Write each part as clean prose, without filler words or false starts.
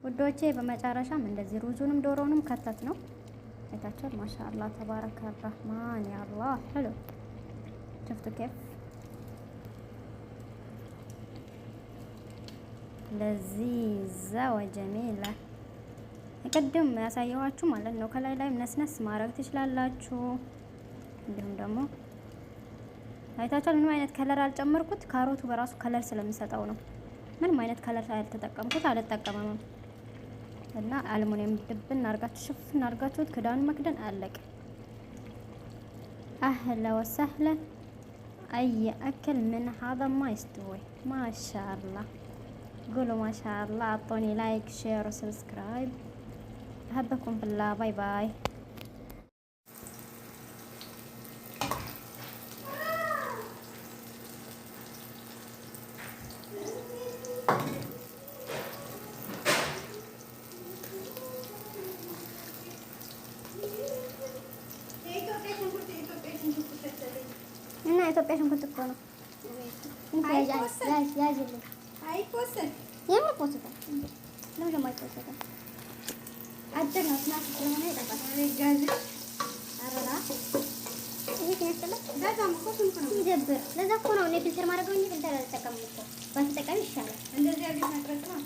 ውዶቼ በመጨረሻም እንደዚህ ሩዙንም ዶሮውንም ከተት ነው አይታችኋል። ማሻአላህ ተባረከ ረህማን ያአላህ ሄሎ ሽፍቱ ኬፍ ለዚዛ ወጀሚላ ቅድም ያሳየኋችሁ ማለት ነው። ከላይ ላይ ነስነስ ማድረግ ትችላላችሁ። እንዲሁም ደግሞ አይታችኋል ምንም አይነት ከለር አልጨመርኩት። ካሮቱ በራሱ ከለር ስለሚሰጠው ነው። ምንም አይነት ከለር አልተጠቀምኩት አልጠቀመም። እና አልሙኒየም ድብን አርጋችሁ ሽፍን አርጋችሁት ክዳኑን መክደን አለቀ። አህለ ወሰህለ አይ አክል ምን هذا ما يستوي ما شاء الله قولوا ما شاء الله اعطوني لايك شير وسبسكرايب احبكم في الله باي باي. እና ኢትዮጵያ ሽንኩርት እኮ ነው። ያዥልኝ አይፖስት የምን ፖስት ነው ደግሞ አይፖስት አጭር ነው ስናት ስለሆነ ይጠፋል። ጋዝ አረራ ይሄ ከነስተለ በጣም እኮ ስንት ነው ይደብር። ለዛ እኮ ነው እኔ ፊልተር ማድረገው እንጂ ፊልተር አልተጠቀምም እኮ ባትጠቀም ይሻላል። እንደዚህ አድርገሽ ማጥረት ነው።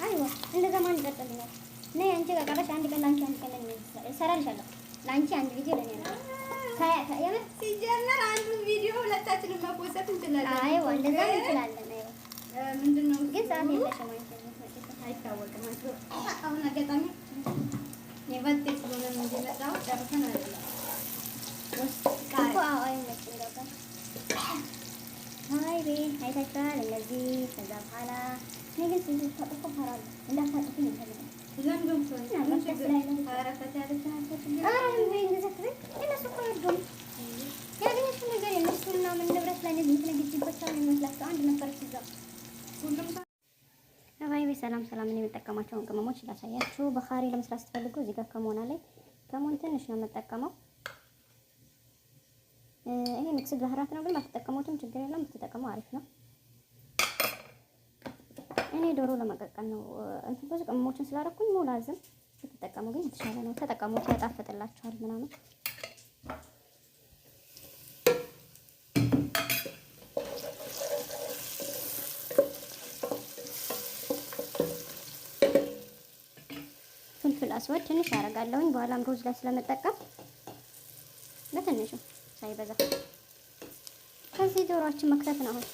አይዋ እንደዛ ማን ይጠጣልኛል? ነይ አንቺ ጋር ቀረሽ አንድ ቀን ላንቺ አንድ ቀን ነው ይሰራልሻለሁ። ላንቺ አንድ ቪዲዮ ለኔ ነው የምን ሲጀመር አንዱ ቪዲዮ ሁለታችንም መፖሰት እንችላለን። አይዋ እንደዛ እንችላለን። አይዋ ምንድነው ግን ሰዓት የለሽም አይታወቅም። አሁን አጋጣሚ የበቴ ስለሆነ ነው የመጣው ጨርሰን አይደለም ወስቃ አይመችም ገባ ሃይቤ አይታችኋል። እነዚህ ከዛ በኋላ ነገር ሲል ተጠቆ ፈራል እንዳታጠፉ ነው ለምንድን ነው አረፈት ያለች ሰላም ሰላም። እኔ የምጠቀማቸውን ቅመሞች ላሳያችሁ። በኻሪ ለመስራት ስትፈልጉ እዚህ ጋር ከሞና ላይ ከሞን ትንሽ ነው የምጠቀመው። ይሄ ሚክስ ባህራት ነው፣ ግን ባትጠቀሙትም ችግር የለም፣ ብትጠቀሙ አሪፍ ነው። እኔ ዶሮ ለመቀቀል ነው እንትን ብዙ ቅመሞችን ስላደረኩኝ ሙላዝም ብትጠቀሙ ግን የተሻለ ነው። ተጠቀሙት፣ ያጣፍጥላችኋል ምናምን። ፍልፍል አስወድ ትንሽ ያደርጋለሁኝ። በኋላም ሩዝ ላይ ስለመጠቀም በትንሹ ሳይበዛ። ከዚህ ዶሮአችን መክተፍ ነው አሁን።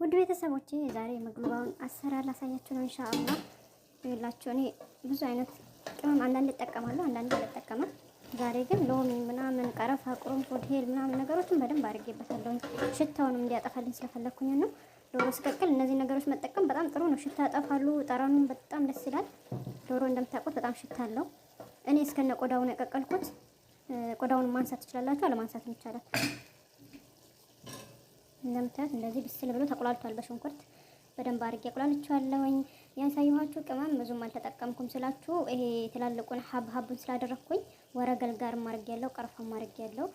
ውድ ቤተሰቦቼ ዛሬ ምግባውን አሰራር ላሳያችሁ ነው ኢንሻአላህ። ይላችሁ እኔ ብዙ አይነት ቅመም አንዳንድ እጠቀማለሁ፣ አንዳንድ አልጠቀምም። ዛሬ ግን ሎሚ ምናምን ቀረፋ፣ ቁርንፉድ፣ ሄል ምናምን ነገሮችን በደንብ አድርጌበታለሁ። ሽታውንም እንዲያጠፋልኝ ስለፈለኩኝ ነው። ዶሮ ስቀቅል እነዚህ ነገሮች መጠቀም በጣም ጥሩ ነው። ሽታ ያጠፋሉ፣ ጠረኑን በጣም ደስ ይላል። ዶሮ እንደምታውቁት በጣም ሽታ አለው። እኔ እስከነ ቆዳው ነው የቀቀልኩት። ቆዳውን ማንሳት ትችላላችሁ፣ አለማንሳትም ይቻላል። እንደምታዩት እንደዚህ ብስል ብሎ ተቆላልቷል። በሽንኩርት በደንብ አድርጌ አቆላልቻለሁኝ። ያሳየኋችሁ ቅመም ብዙም አልተጠቀምኩም ስላችሁ ይሄ ትላልቁን ሀብሀቡን ስላደረኩኝ ወረገል ጋር ማድርጌያለሁ፣ ቀርፋም ማድርጌያለሁ፣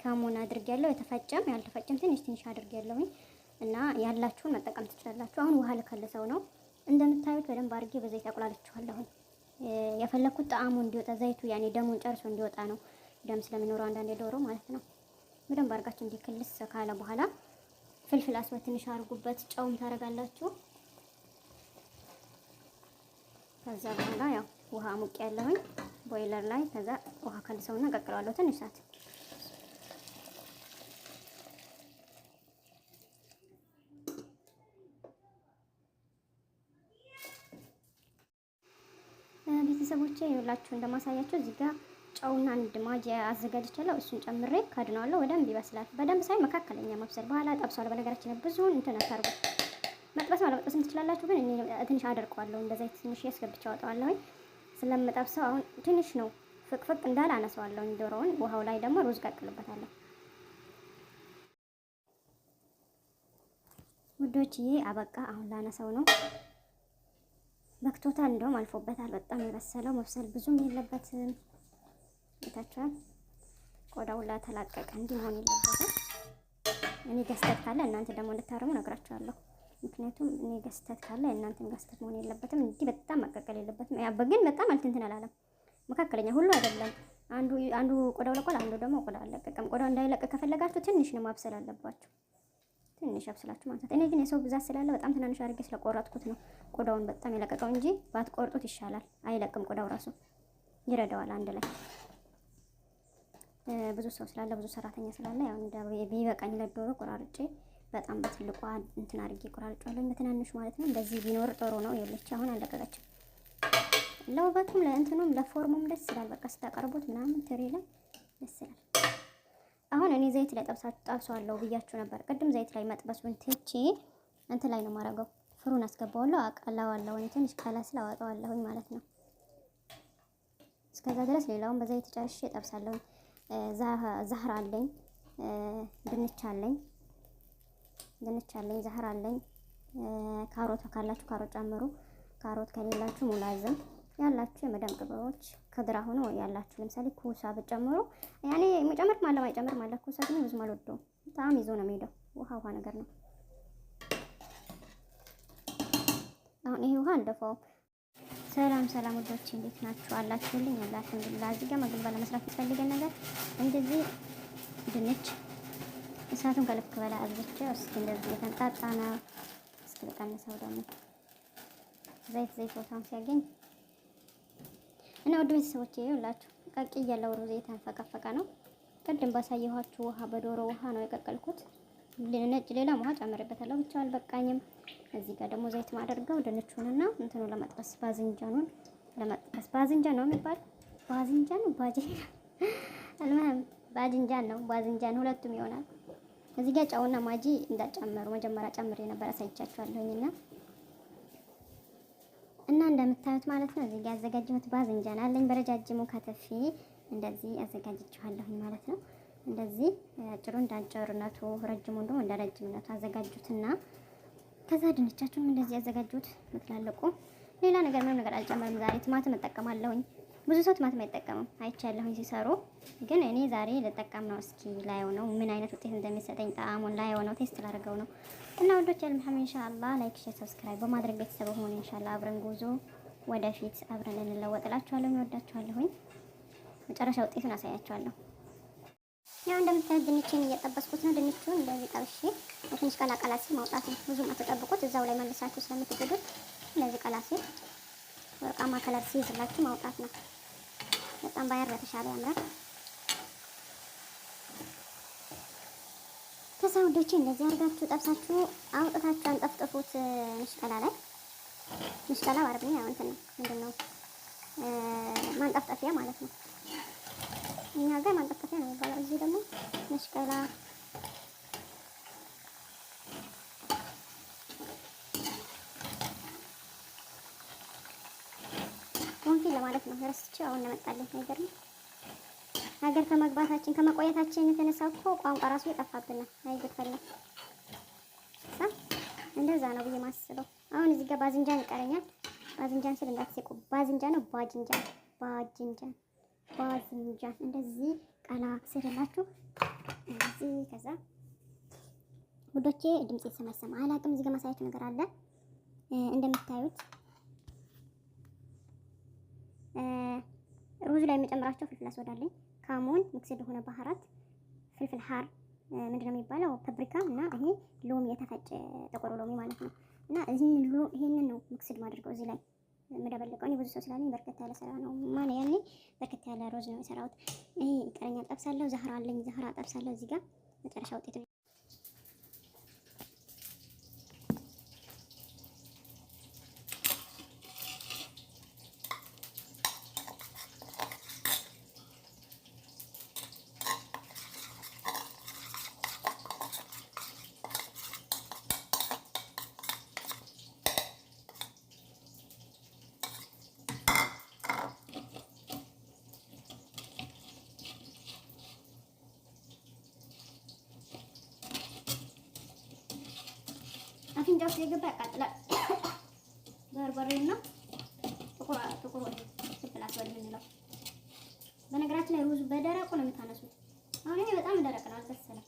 ካሙን አድርጌያለሁ። የተፈጨም ያልተፈጨም ትንሽ ትንሽ አድርጌያለሁኝ እና ያላችሁን መጠቀም ትችላላችሁ። አሁን ውሃ ልከልሰው ነው። እንደምታዩት በደንብ አድርጌ በዘይት አቆላልቻለሁኝ። የፈለኩት ጣዕሙ እንዲወጣ ዘይቱ ያኔ ደሙን ጨርሶ እንዲወጣ ነው። ደም ስለሚኖረው አንዳንዴ ዶሮ ማለት ነው። በደንብ አድርጋችሁ እንዲክልስ ካለ በኋላ ፍልፍል አስወድ ትንሽ አድርጉበት። ጨውም ታደርጋላችሁ። ከዛ በኋላ ያው ውሃ ሙቅ ያለሁኝ ቦይለር ላይ። ከዛ ውሃ ከልሰውና ቀቅለዋለሁ ትንሽ ሰዓት። ቤተሰቦቼ ይኸውላችሁ እንደማሳያችሁ እዚህ ጋር ጨውና አንድ ማጂ አዘጋጅቻለሁ። እሱን ጨምሬ ካድነዋለሁ። በደንብ ይበስላል። በደንብ ሳይ መካከለኛ መብሰል። በኋላ ጠብሷል። በነገራችን ላይ ብዙውን እንትን አታርጉ። መጥበስ ማለመጥበስም ትችላላችሁ፣ ግን እኔ ትንሽ አደርቀዋለሁ። እንደዛ ትንሽ ያስገብቻ አወጣዋለሁ። ስለምጠብሰው አሁን ትንሽ ነው ፍቅፍቅ እንዳለ አነሳዋለሁ ዶሮውን። ውሃው ላይ ደግሞ ሩዝ ቀቅልበታለሁ። ውዶችዬ አበቃ። አሁን ላነሳው ነው። በክቶታል፣ እንደውም አልፎበታል። በጣም የበሰለው መብሰል ብዙም የለበትም። ይታችኋል። ቆዳው ላይ ተላቀቀ። እንዲህ መሆን የለበትም። እኔ ገስተት ካለ እናንተ ደግሞ እንድታረሙ ነግራችኋለሁ። ምክንያቱም እኔ ገስተት ካለ እናንተም ገስተት መሆን የለበትም። እንዲህ በጣም መቀቀል የለበትም። ያ ግን በጣም እንትን አላለም። መካከለኛ ሁሉ አይደለም። አንዱ ቆዳው ለቋል፣ አንዱ ደግሞ ቆዳው አልለቀቀም። ቆዳው እንዳይለቅ ከፈለጋችሁ ትንሽ ነው ማብሰል አለባችሁ። ትንሽ አብስላችሁ ማንሳት። እኔ ግን የሰው ብዛት ስላለ በጣም ትናንሽ አድርጌ ስለቆረጥኩት ነው ቆዳውን በጣም የለቀቀው እንጂ ባትቆርጡት ይሻላል። አይለቅም። ቆዳው ራሱ ይረዳዋል አንድ ላይ። ብዙ ሰው ስላለ ብዙ ሰራተኛ ስላለ ያው እንደ ቢበቃኝ ለዶሮ ቆራርጬ በጣም በትልቋ እንትን አድርጌ ቆራርጬዋለሁ፣ በትናንሹ ማለት ነው። እንደዚህ ቢኖር ጥሩ ነው። ይኸውልሽ አሁን አለቀቀችም። ለውበቱም ለእንትኑም ለፎርሙም ደስ ይላል። በቃ ስታቀርቡት ምናምን ትሪ ላይ ደስ ይላል። አሁን እኔ ዘይት ላይ ጠብሰዋለሁ ብያችሁ ነበር። ቅድም ዘይት ላይ መጥበሱን ትቼ እንትን ላይ ነው ማረገው። ፍሩን አስገባዋለሁ፣ አቀላዋለሁ። እኔ ትንሽ ቀላ ስላወጣዋለሁኝ ማለት ነው። እስከዛ ድረስ ሌላውን በዘይት ጨርሼ ጠብሳለሁ። ዛህር አለኝ፣ ድንች አለኝ፣ ዛህር አለኝ። ካሮት ካላችሁ ካሮት ጨምሩ። ካሮት ከሌላችሁ ሙላዝም ያላችሁ የመዳም ቅመሞች ከድራ ሆኖ ያላችሁ ለምሳሌ ኩሳ ብትጨምሩ ያኔ መጨመር ማለት ማይጨመር ማለት ኩሳ ግን ብዙም አልወደውም። በጣም ይዞ ነው የሚሄደው። ውሃ ነገር ነው። አሁን ይሄ ውሃ እንደፋው። ሰላም ውዶች እንዴት ናችሁ? አላችሁልኝ? አልሐምዱሊላህ። እዚህ ጋር ምግብ ለመስራት የሚፈልገን ነገር እንደዚህ ድንች እሳቱን ከልክ በላይ አብዝቼ እስኪ እንደዚህ የተንጣጣ ነው። እስኪ ልቀንሰው ደግሞ ዘይት ቦታውን ሲያገኝ እና ወደ ቤተሰቦቼ ይኸውላችሁ ቀቂ እያለው ሩዝ የተንፈቀፈቀ ነው። ቅድም ባሳየኋችሁ ውሃ በዶሮ ውሃ ነው የቀቀልኩት። ነጭ ሌላም ውሃ ጨምሬበታለሁ፣ ብቻ አልበቃኝም። እዚህ ጋር ደግሞ ዘይት ማደርገው ድንቹንና እንትኑ ለመጥበስ ባዝንጃኑን ለመጥበስ ባዝንጃን ነው የሚባል ባዝንጃን አልማም ባዝንጃን ነው ባዝንጃን ሁለቱም ይሆናል። እዚህ ጋር ጫውና ማጂ እንዳጨመሩ መጀመሪያ ጨምሬ ነበር አሳይቻችኋለሁኝና እና እንደምታዩት ማለት ነው። እዚህ ጋር ያዘጋጀሁት ባዝንጃን አለኝ በረጃጅሙ ከተፌ እንደዚህ አዘጋጅቻለሁ ማለት ነው። እንደዚህ አጭሩ እንዳጭርነቱ ረጅሙ እንደው እንደ ረጅምነቱ አዘጋጁትና ከዛ ድንቻችሁን እንደዚህ ያዘጋጁት ምትላለቁ። ሌላ ነገር ምንም ነገር አልጨመርም። ዛሬ ቲማቲም እጠቀማለሁኝ። ብዙ ሰው ቲማቲም አይጠቀምም አይቻለሁኝ ሲሰሩ፣ ግን እኔ ዛሬ ልጠቀም ነው። እስኪ ላየው ነው ምን አይነት ውጤት እንደሚሰጠኝ ጣዕሙን ላየው ነው፣ ቴስት ላደርገው ነው። እና ወዶች አልሐምዱሊላህ ኢንሻአላህ ላይክ፣ ሼር፣ ሰብስክራይብ በማድረግ ቤተሰብ ሆኑ። ኢንሻአላህ አብረን ጉዞ ወደፊት አብረን እንለወጥላችኋለሁ። እወዳችኋለሁኝ። መጨረሻ ውጤቱን አሳያችኋለሁ። ያው እንደምታዩት ድንችን እየጠበስኩት ነው። ድንቹን እንደዚህ ጠብሼ ትንሽ ቀላቀላ ሲል ማውጣት ነው። ብዙም አትጠብቁት፣ እዛው ላይ መልሳችሁ ስለምትጥዱት እንደዚህ ቀላ ሲል ወርቃማ ከለር ሲይዝላችሁ ማውጣት ነው። በጣም ባያር በተሻለ ያምራል። ከዛ ውዶቼ እንደዚህ አድርጋችሁ ጠብሳችሁ አውጥታችሁ አንጠፍጥፉት። ምሽቀላ ላይ ምሽቀላ አረብኛ ያው እንትን ነው ምንድነው ማንጠፍጠፊያ ማለት ነው። እኛ ጋር ማንጠፍጠፊያ ነው የሚባለው። እዚህ ደግሞ ምሽቀላ ለማለት ነው። ረስቼው አሁን ለመጣልኝ ነገር ነው። ሀገር ከመግባታችን ከመቆየታችን የተነሳ እኮ ቋንቋ ራሱ የጠፋብናል። አይገፈለ እንደዛ ነው ብዬ ማስበው። አሁን እዚህ ጋር ባዝንጃን ይቀረኛል። ባዝንጃን ስል እንዳትስቁ። ባዝንጃን ነው ባዝንጃን እንደዚህ ቀላ ስርላችሁ እንደዚህ። ከዛ ውዶቼ ድምጽ ይሰማል አላውቅም። እዚህ ጋር ማሳያችሁ ነገር አለ እንደምታዩት ሩዝ ላይ የሚጨምራቸው ፍልፍል አስወዳለኝ፣ ካሞን፣ ሚክስድ የሆነ ባህራት፣ ፍልፍል ሀር ምንድነው የሚባለው ፓፕሪካ እና ይሄ ሎሚ የተፈጨ ጥቁር ሎሚ ማለት ነው። እና ይሄንን ነው ሚክስድ ማድረገው እዚህ ላይ የምደበልቀው። እኔ ብዙ ሰው ስላለኝ በርከት ያለ ስራ ነው ማለት ያኔ በርከት ያለ ሩዝ ነው የሰራሁት። ይሄ ይቀረኛል። ጠብሳለሁ። ዛህራ አለኝ፣ ዛህራ ጠብሳለሁ። እዚህ ጋር መጨረሻ ውጤት ነው። አፍንጫ ውስጥ የገባ ያቃጥላል። በርበሬና ጥቁር ወደ ስፕላስ ወደ ምንለው። በነገራችን ላይ ሩዙ በደረቁ ነው የምታነሱት። አሁን ይሄ በጣም ደረቅ ነው፣ አልበሰለም።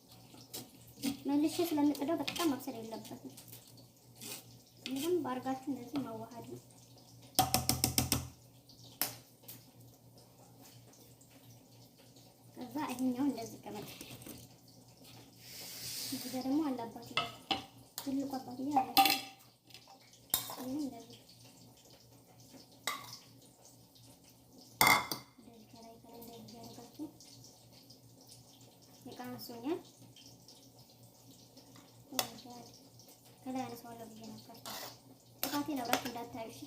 መልሼ ስለምጥደው በጣም መብሰል የለበትም። ምንም ባርጋችሁ እንደዚህ ማዋሃድ ነው። ከዛ ይሄኛው እንደዚህ ቀመጥ እዚህ ጋር ደግሞ አላባት ትልቁ አባት ያለ እንደዚህ እንደዚህ ከላይ እንደዚህ ያደርጋችሁ ይቃንሱኛል። ከላይ አነሳዋለሁ ብዬ ነበር። ጥፋቴን አብራችሁ እንዳታዩ እሺ።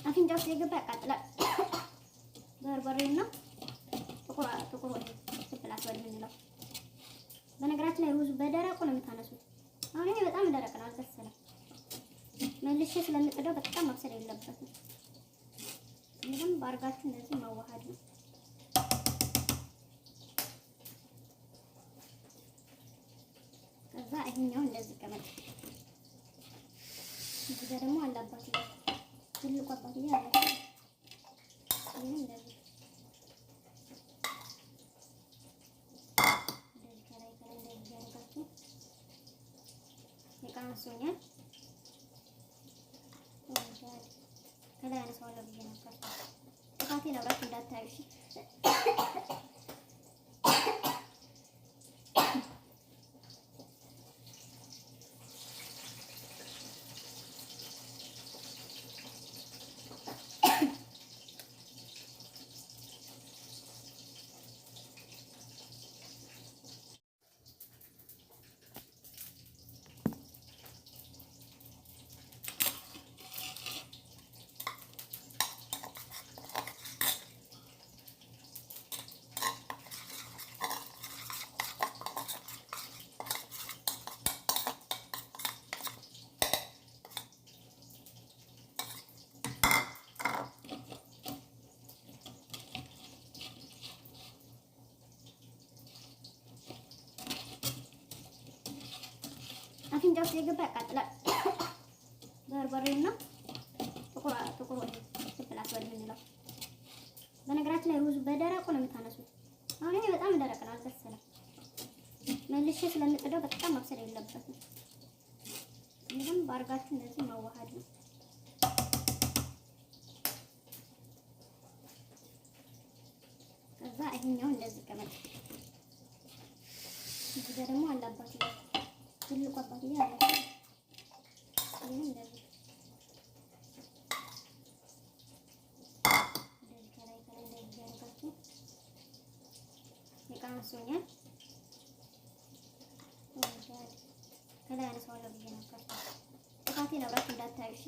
አፍንጫ ውስጥ የገባ ያቃጥላል። በርበሬና ጥቁር ወደ ስፕላስ ወደ ምንለው። በነገራችን ላይ ሩዙ በደረቁ ነው የምታነሱት። አሁን ይሄ በጣም ደረቅ ነው፣ አልበሰለም። መልሼ ስለምጥደው በጣም መብሰል የለበትም። ምንም ባርጋችሁ እንደዚህ ማዋሃድ ነው። ከዛ ይሄኛው እንደዚህ ቀመጥ እዚህ ጋር ደግሞ አላባት ትልቁ አባት ያለ እንደዚህ ከላይ እንደዚህ ያደርጋችሁ ይቃንሱኛል። ከላይ አነሳዋለሁ ብዬ ነበር። ጥፋቴን አብራችሁ እንዳታዩ እሺ። አፍንጫ ውስጥ የገባ ያቃጥላል። በርበሬና ጥቁር ወደ ስፕላስ ወደ ምንለው። በነገራችን ላይ ሩዙ በደረቁ ነው የምታነሱት። አሁን ይሄ በጣም ደረቅ ነው፣ አልበሰለም። መልሼ ስለምጥደው በጣም መብሰል የለበትም። ምንም ባርጋችሁ እንደዚህ ማዋሃድ ነው። ከዛ ይሄኛው እንደዚህ ቀመጥ እዚህ ጋር ደግሞ አላባት ትልቁ አባት ያለ እንደዚህ ከላይ እንደዚህ ያደርጋችሁ ይቃንሱኛል። ከላይ አነሳዋለሁ ብዬ ነበር። ጥፋቴን አብራችሁ እንዳታዩ እሺ።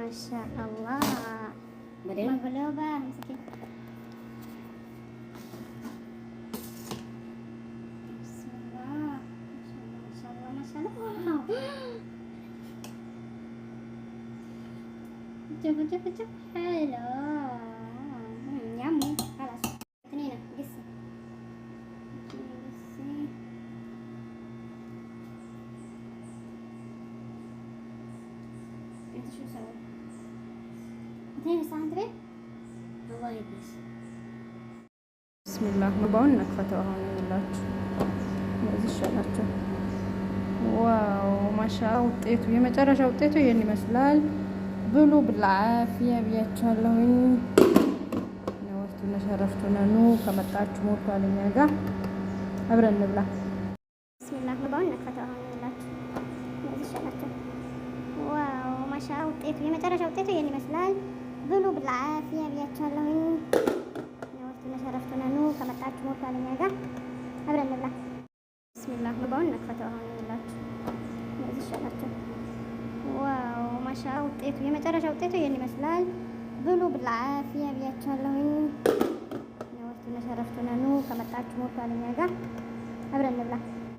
ማሻአላህ መብለው በምስኪ جف حلو يامو خلاص اثنين قصي انت شو سوي اثنين صح انت الله يبس بسم الله مبعون نكفته هون يلاችሁ እዚህ ሻላችሁ ዋው ማሻ ውጤቱ የመጨረሻ ውጤቱ ይሄን ይመስላል። ብሉ ብልዓፊያ ብያችኋለሁኝ። ነወርቱና ሸረፍቱና ኑ ከመጣችሁ ሞልቷል እኛ ጋር አብረን እንብላ። ቢስሚላህ መባውን ነክፈተው አሁን ይላችሁ እዚህ ሻላችሁ ዋው ማሻ ውጤቱ የመጨረሻ ውጤቱ ይሄን ይመስላል። ብሉ ብልዓፊያ ብያችኋለሁኝ። ነወርቱና ሸረፍቱና ኑ ከመጣችሁ ሞልቷል እኛ ጋር አብረን እንብላ። ቢስሚላህ መባውን ነክፈተው አሁን ይላችሁ እዚህ ሻላችሁ ዋው ማሻ ውጤቱ የመጨረሻ ውጤቱ ይሄን ይመስላል። ብሉ ብልዓፊያ ብያችኋለሁኝ። ነወርቱና ሸረፍቱና ኑ ከመጣችሁ ሞልቷል እኛ ጋር